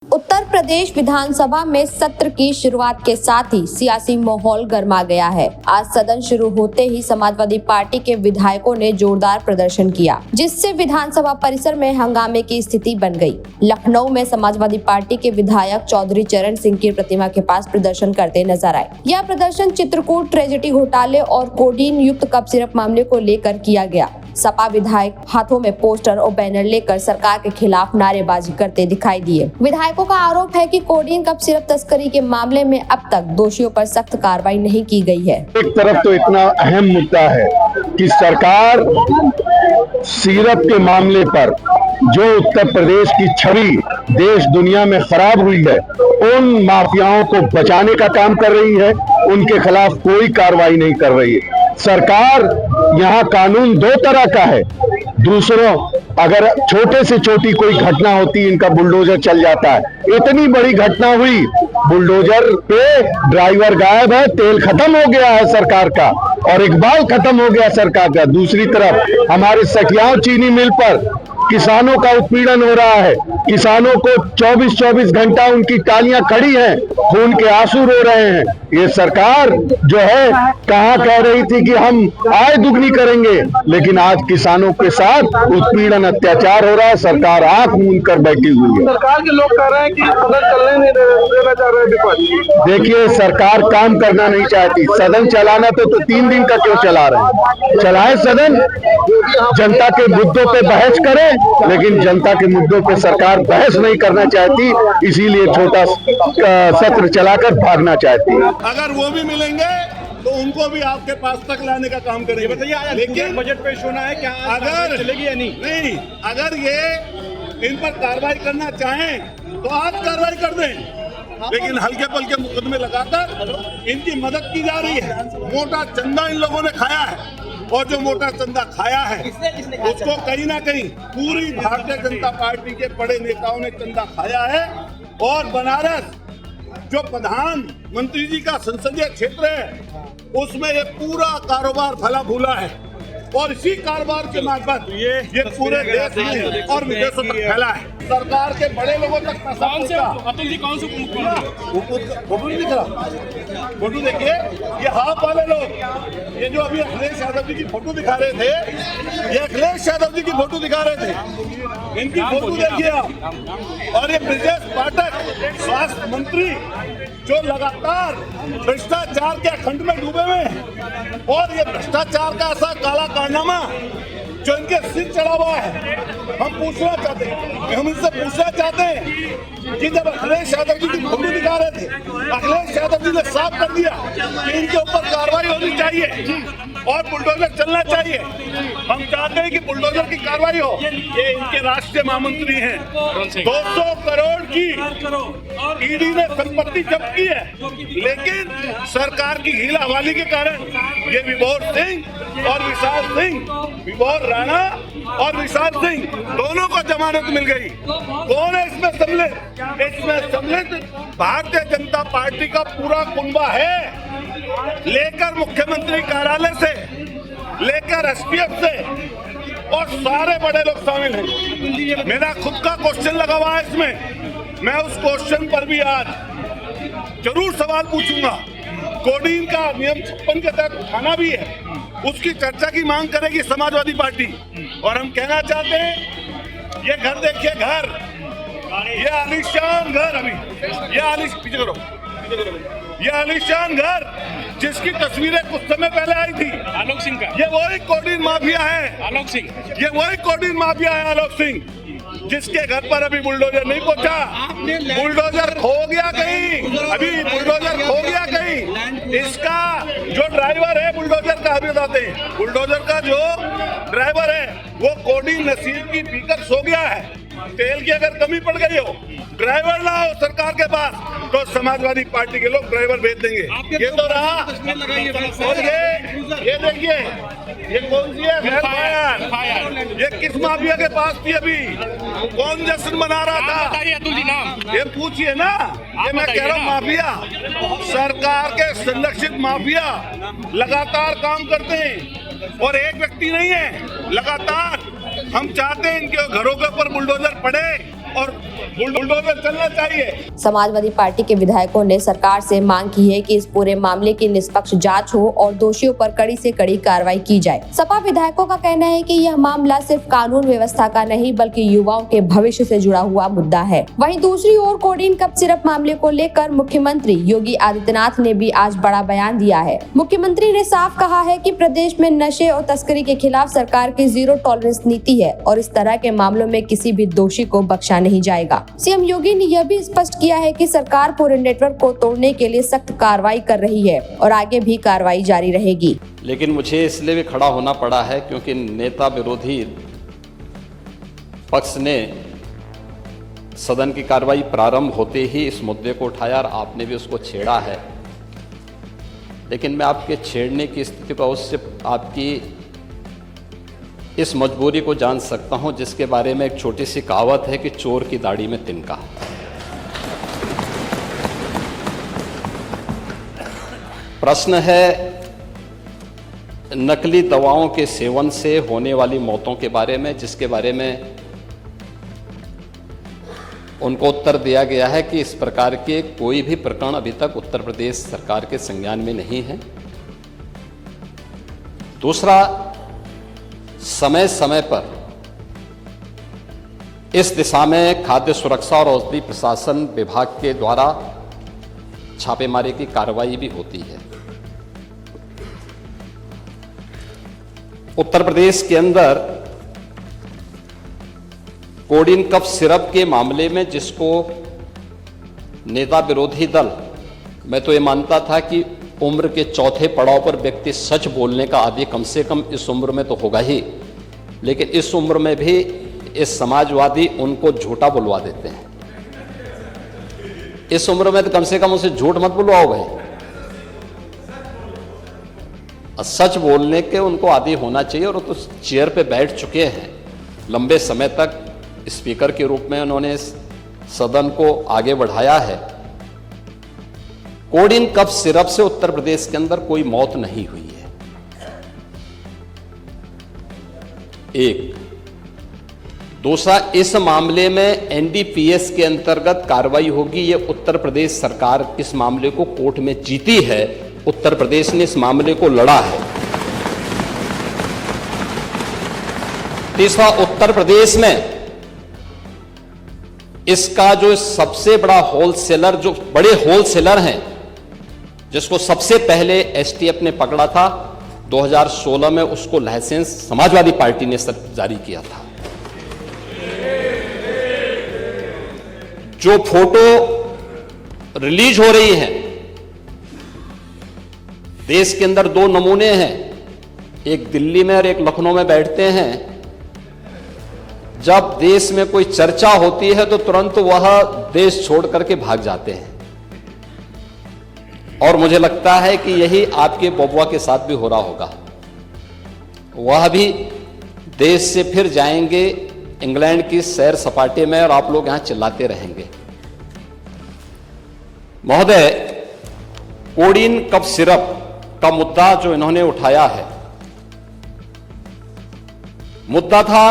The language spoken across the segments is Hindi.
उत्तर प्रदेश विधानसभा में सत्र की शुरुआत के साथ ही सियासी माहौल गर्मा गया है। आज सदन शुरू होते ही समाजवादी पार्टी के विधायकों ने जोरदार प्रदर्शन किया, जिससे विधानसभा परिसर में हंगामे की स्थिति बन गई। लखनऊ में समाजवादी पार्टी के विधायक चौधरी चरण सिंह की प्रतिमा के पास प्रदर्शन करते नजर आए। यह प्रदर्शन चित्रकूट ट्रेजेडी घोटाले और कोडीन युक्त कफ सिरप मामले को लेकर किया गया। सपा विधायक हाथों में पोस्टर और बैनर लेकर सरकार के खिलाफ नारेबाजी करते दिखाई दिए। विधायकों का आरोप है कि कोडीन कफ सिरप तस्करी के मामले में अब तक दोषियों पर सख्त कार्रवाई नहीं की गई है। एक तरफ तो इतना अहम मुद्दा है कि सरकार सिरप के मामले पर जो उत्तर प्रदेश की छवि देश दुनिया में खराब हुई है, उन माफियाओं को बचाने का काम कर रही है, उनके खिलाफ कोई कार्रवाई नहीं कर रही है। सरकार यहाँ कानून दो तरह का है। दूसरों, अगर छोटे से छोटी कोई घटना होती इनका बुलडोजर चल जाता है। इतनी बड़ी घटना हुई, बुलडोजर पे ड्राइवर गायब है, तेल खत्म हो गया है सरकार का और इकबाल खत्म हो गया सरकार का। दूसरी तरफ हमारे सखियाओं चीनी मिल पर किसानों का उत्पीड़न हो रहा है। किसानों को 24-24 घंटा उनकी टालियां खड़ी हैं, खून के आंसू रो रहे हैं। ये सरकार जो है कहाँ कह रही थी कि हम आय दुगनी करेंगे, लेकिन आज किसानों के साथ उत्पीड़न अत्याचार हो रहा है। सरकार आंख मूंद कर बैठी हुई है। सरकार के लोग कह रहे हैं कि सदन चलने नहीं देना चाह रहे विपक्ष। देखिए, सरकार काम करना नहीं चाहती। सदन चलाना तो 3 दिन का क्यों चला रहे हैं? चलाए सदन, जनता के मुद्दों पे बहस करें, लेकिन जनता के मुद्दों पे सरकार बहस नहीं करना चाहती, इसीलिए छोटा सत्र चलाकर भागना चाहती है। अगर वो भी मिलेंगे तो उनको भी आपके पास तक लाने का काम करेंगे। बताइए, लेकिन बजट पेश होना है, क्या अगर चलेगी या नहीं? अगर ये इन पर कार्रवाई करना चाहें तो आप कार्रवाई कर दें, लेकिन हल्के पल्के मुकदमे लगाकर इनकी मदद की जा रही है। मोटा चंदा इन लोगों ने खाया है, और जो मोटा चंदा खाया है उसको कहीं ना कहीं पूरी भारतीय जनता पार्टी के बड़े नेताओं ने चंदा खाया है। और बनारस जो प्रधानमंत्री जी का संसदीय क्षेत्र है, उसमें ये पूरा कारोबार फला फूला है, और इसी कारोबार के मार्फत ये पूरे देश में और विदेशों तक फैला है। सरकार के बड़े लोगों तक पैसा अतुल जी कौन से फोटो देखिए, ये हाफ वाले लोग, ये जो अभी अखिलेश यादव जी की फोटो दिखा रहे थे, ये अखिलेश यादव जी की फोटो दिखा रहे थे, इनकी फोटो देखिए आप। और ये ब्रजेश पाठक स्वास्थ्य मंत्री जो लगातार भ्रष्टाचार के खंड में डूबे हुए हैं, और ये भ्रष्टाचार का ऐसा काला कारनामा जो इनके सिर चढ़ा हुआ है। हम इनसे पूछना चाहते हैं कि जब अखिलेश यादव जी की फोटो दिखा रहे थे, अखिलेश यादव जी ने साफ कर दिया कि इनके ऊपर कार्रवाई होनी चाहिए और बुलडोजर चलना चाहिए। हम चाहते हैं कि बुलडोजर की कार्रवाई हो। ये इनके राष्ट्रीय महामंत्री हैं। 200 करोड़ की ईडी ने संपत्ति जब्त की है, लेकिन सरकार की हीला हवाली के कारण ये विभोर सिंह और विशाल सिंह, विभोर राणा और विशाल सिंह दोनों को जमानत मिल गई। कौन है इसमें सम्मिलित? इसमें सम्मिलित भारतीय जनता पार्टी का पूरा कुनबा है, लेकर मुख्यमंत्री कार्यालय से लेकर एसपीएफ से, और सारे बड़े लोग शामिल हैं। मेरा खुद का क्वेश्चन लगा हुआ है इसमें, मैं उस क्वेश्चन पर भी आज जरूर सवाल पूछूंगा। कोडीन का नियम 56 के तहत उठाना भी है, उसकी चर्चा की मांग करेगी समाजवादी पार्टी। और हम कहना चाहते हैं, ये घर देखिए, घर, ये आलीशान घर, अभी ये आलीशान घर जिसकी तस्वीरें कुछ समय पहले आई थी आलोक सिंह का, ये वही कोडीन माफिया है। आलोक सिंह, ये वही कोडीन माफिया है आलोक सिंह, जिसके घर पर अभी बुलडोजर नहीं पहुंचा। बुलडोजर खो गया कहीं, अभी बुलडोजर खो गया कहीं। इसका जो ड्राइवर है बुलडोजर का, अभी बताते हैं, बुलडोजर का जो ड्राइवर है वो कोडीन नसीब की पीकर सो गया है। तेल की अगर कमी पड़ गई हो, ड्राइवर लाओ सरकार के पास, तो समाजवादी पार्टी के लोग ड्राइवर भेज देंगे। ये तो रहा। और ये देखिए, ये कौन सी है फायर? ये किस माफिया के पास थी? अभी कौन जश्न मना रहा था? अतुल जी नाम ये पूछिए ना। ये मैं कह रहा हूँ, माफिया, सरकार के संरक्षित माफिया लगातार काम करते हैं, और एक व्यक्ति नहीं है, लगातार। हम चाहते हैं इनके घरों के ऊपर बुलडोजर पड़े, और बुलडोजर चलना चाहिए। समाजवादी पार्टी के विधायकों ने सरकार से मांग की है कि इस पूरे मामले की निष्पक्ष जांच हो और दोषियों पर कड़ी से कड़ी कार्रवाई की जाए। सपा विधायकों का कहना है कि यह मामला सिर्फ कानून व्यवस्था का नहीं बल्कि युवाओं के भविष्य से जुड़ा हुआ मुद्दा है। वहीं दूसरी ओर कोडीन कप सिरप मामले को लेकर मुख्यमंत्री योगी आदित्यनाथ ने भी आज बड़ा बयान दिया है। मुख्यमंत्री ने साफ कहा है कि प्रदेश में नशे और तस्करी के खिलाफ सरकार की जीरो टॉलरेंस नीति है और इस तरह के मामलों में किसी भी दोषी को बख्शा नहीं जाएगा। सीएम योगी ने यह भी स्पष्ट किया है कि सरकार पूरे नेटवर्क को तोड़ने के लिए सख्त कार्रवाई कर रही है और आगे भी कार्रवाई जारी रहेगी। लेकिन मुझे इसलिए भी खड़ा होना पड़ा है क्योंकि नेता विरोधी पक्ष ने सदन की कार्रवाई प्रारंभ होते ही इस मुद्दे को उठाया और आपने भी उसको छेड़ा है। लेकिन मैं आपके छेड़ने की स्थिति को उससे आपकी इस मजबूरी को जान सकता हूं जिसके बारे में एक छोटी सी कहावत है कि चोर की दाढ़ी में तिनका। प्रश्न है नकली दवाओं के सेवन से होने वाली मौतों के बारे में, जिसके बारे में उनको उत्तर दिया गया है कि इस प्रकार के कोई भी प्रकरण अभी तक उत्तर प्रदेश सरकार के संज्ञान में नहीं है। दूसरा, समय समय पर इस दिशा में खाद्य सुरक्षा और औषधि प्रशासन विभाग के द्वारा छापेमारी की कार्रवाई भी होती है। उत्तर प्रदेश के अंदर कोडीन कफ सिरप के मामले में जिसको नेता विरोधी दल, मैं तो ये मानता था कि उम्र के चौथे पड़ाव पर व्यक्ति सच बोलने का आदि कम से कम इस उम्र में तो होगा ही, लेकिन इस उम्र में भी इस समाजवादी उनको झूठा बुलवा देते हैं। इस उम्र में तो कम से कम उसे झूठ मत बुलवाओ भाई, सच बोलने के उनको आदी होना चाहिए। और तो चेयर पे बैठ चुके हैं लंबे समय तक, स्पीकर के रूप में उन्होंने सदन को आगे बढ़ाया है। कोडीन कफ सिरप से उत्तर प्रदेश के अंदर कोई मौत नहीं हुई है। एक। दूसरा, इस मामले में एनडीपीएस के अंतर्गत कार्रवाई होगी। ये उत्तर प्रदेश सरकार इस मामले को कोर्ट में जीती है, उत्तर प्रदेश ने इस मामले को लड़ा है। तीसरा, उत्तर प्रदेश में इसका जो सबसे बड़ा होलसेलर, जो बड़े होलसेलर हैं, जिसको सबसे पहले एसटीएफ ने पकड़ा था 2016 में, उसको लाइसेंस समाजवादी पार्टी ने जारी किया था। जो फोटो रिलीज हो रही है, देश के अंदर दो नमूने हैं, एक दिल्ली में और एक लखनऊ में बैठते हैं। जब देश में कोई चर्चा होती है तो तुरंत वह देश छोड़ करके भाग जाते हैं। और मुझे लगता है कि यही आपके बबुआ के साथ भी हो रहा होगा। वह भी देश से फिर जाएंगे इंग्लैंड की सैर सपाटे में और आप लोग यहां चिल्लाते रहेंगे। महोदय, कोडीन कफ सिरप का मुद्दा जो इन्होंने उठाया है, मुद्दा था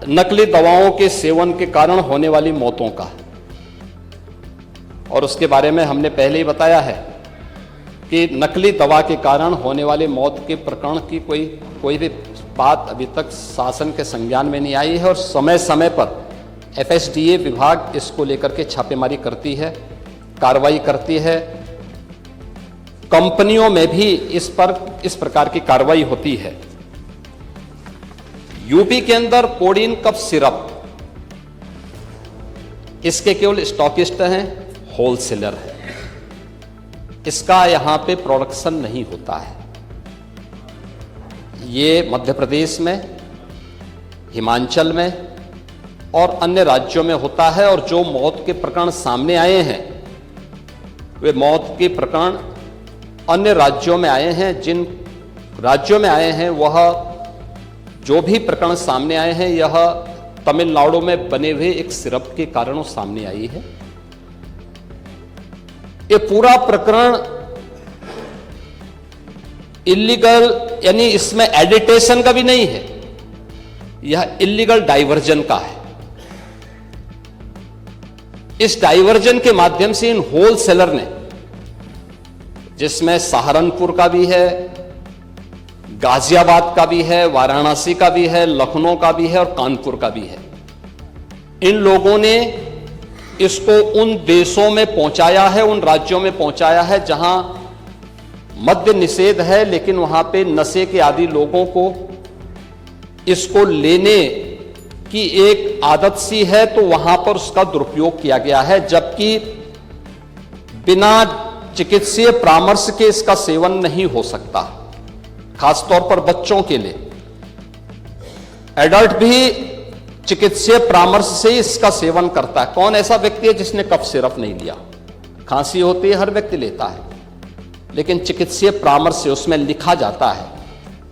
नकली दवाओं के सेवन के कारण होने वाली मौतों का। और उसके बारे में हमने पहले ही बताया है कि नकली दवा के कारण होने वाले मौत के प्रकरण की कोई भी बात अभी तक शासन के संज्ञान में नहीं आई है। और समय समय पर एफएसडीए विभाग इसको लेकर के छापेमारी करती है, कार्रवाई करती है। कंपनियों में भी इस प्रकार की कार्रवाई होती है। यूपी के अंदर कोडीन कफ सिरप, इसके केवल स्टॉकिस्ट हैं, होलसेलर है, इसका यहां पे प्रोडक्शन नहीं होता है। ये मध्य प्रदेश में, हिमाचल में और अन्य राज्यों में होता है। और जो मौत के प्रकरण सामने आए हैं, वे मौत के प्रकरण अन्य राज्यों में आए हैं। जिन राज्यों में आए हैं, वह जो भी प्रकरण सामने आए हैं, यह तमिलनाडु में बने हुए एक सिरप के कारण सामने आई है। ये पूरा प्रकरण इलीगल, यानी इसमें एडिटेशन का भी नहीं है, यह इलीगल डाइवर्जन का है। इस डाइवर्जन के माध्यम से इन होलसेलर ने, जिसमें सहारनपुर का भी है, गाजियाबाद का भी है, वाराणसी का भी है, लखनऊ का भी है और कानपुर का भी है, इन लोगों ने इसको उन देशों में पहुंचाया है, उन राज्यों में पहुंचाया है जहां मद्य निषेध है, लेकिन वहां पे नशे के आदी लोगों को इसको लेने की एक आदत सी है, तो वहां पर उसका दुरुपयोग किया गया है, जबकि बिना चिकित्सीय परामर्श के इसका सेवन नहीं हो सकता, खासतौर पर बच्चों के लिए। एडल्ट भी चिकित्सीय परामर्श से इसका सेवन करता है। कौन ऐसा व्यक्ति है जिसने कफ सिरप नहीं लिया? खांसी होती है, हर व्यक्ति लेता है, लेकिन चिकित्सीय परामर्श से उसमें लिखा जाता है।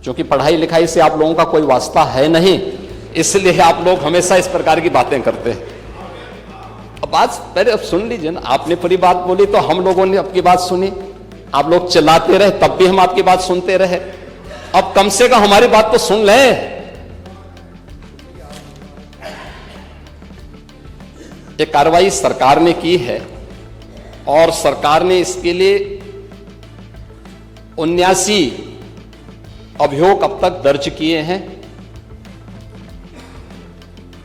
क्योंकि पढ़ाई लिखाई से आप लोगों का कोई वास्ता है नहीं, इसलिए आप लोग हमेशा इस प्रकार की बातें करते हैं। अब बात पहले अब सुन लीजिए ना, आपने पूरी बात बोली तो हम लोगों ने आपकी बात सुनी, आप लोग चिल्लाते रहे तब भी हम आपकी बात सुनते रहे। अब कम से कम हमारी बात तो सुन लें। ये कार्रवाई सरकार ने की है और सरकार ने इसके लिए 79 अभियोग अब तक दर्ज किए हैं।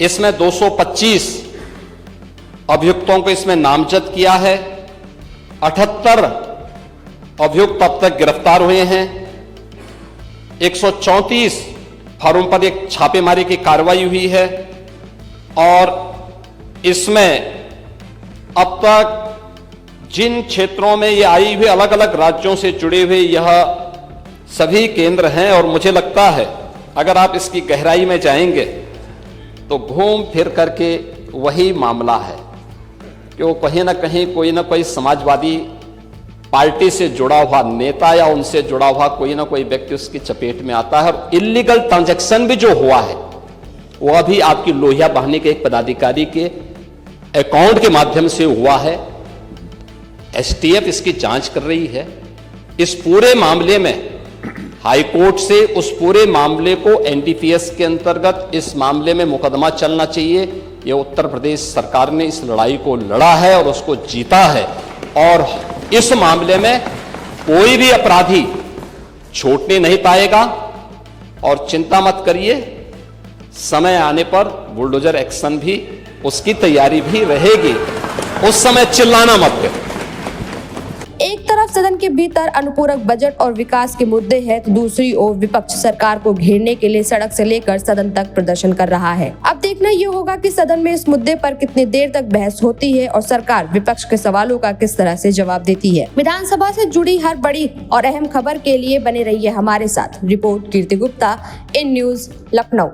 इसमें 225 अभियुक्तों को इसमें नामजद किया है, 78 अभियुक्त अब तक गिरफ्तार हुए हैं, 134 फर्मों पर एक छापेमारी की कार्रवाई हुई है और इसमें अब तक जिन क्षेत्रों में ये आई हुई अलग अलग राज्यों से जुड़े हुए यह सभी केंद्र हैं और मुझे लगता है अगर आप इसकी गहराई में जाएंगे तो घूम फिर करके वही मामला है कि वो कहीं ना कहीं कोई ना कोई समाजवादी पार्टी से जुड़ा हुआ नेता या उनसे जुड़ा हुआ कोई ना कोई व्यक्ति उसकी चपेट में आता है। और इलीगल ट्रांजैक्शन भी जो हुआ है वो अभी आपकी लोहिया बहाने के एक पदाधिकारी के अकाउंट के माध्यम से हुआ है। एसटीएफ इसकी जांच कर रही है। इस पूरे मामले में हाई कोर्ट से उस पूरे मामले को एनडीपीएस के अंतर्गत इस मामले में मुकदमा चलना चाहिए। ये उत्तर प्रदेश सरकार ने इस लड़ाई को लड़ा है और उसको जीता है और इस मामले में कोई भी अपराधी छूटने नहीं पाएगा। और चिंता मत करिए, समय आने पर बुलडोजर एक्शन भी उसकी तैयारी भी रहेगी, उस समय चिल्लाना मत करो। एक तरफ सदन के भीतर अनुपूरक बजट और विकास के मुद्दे हैं तो दूसरी ओर विपक्ष सरकार को घेरने के लिए सड़क से लेकर सदन तक प्रदर्शन कर रहा है। अब देखना ये होगा कि सदन में इस मुद्दे पर कितनी देर तक बहस होती है और सरकार विपक्ष के सवालों का किस तरह से जवाब देती है। विधानसभा से जुड़ी हर बड़ी और अहम खबर के लिए बने रहिए हमारे साथ। Report Kirti Gupta, in news, Lucknow.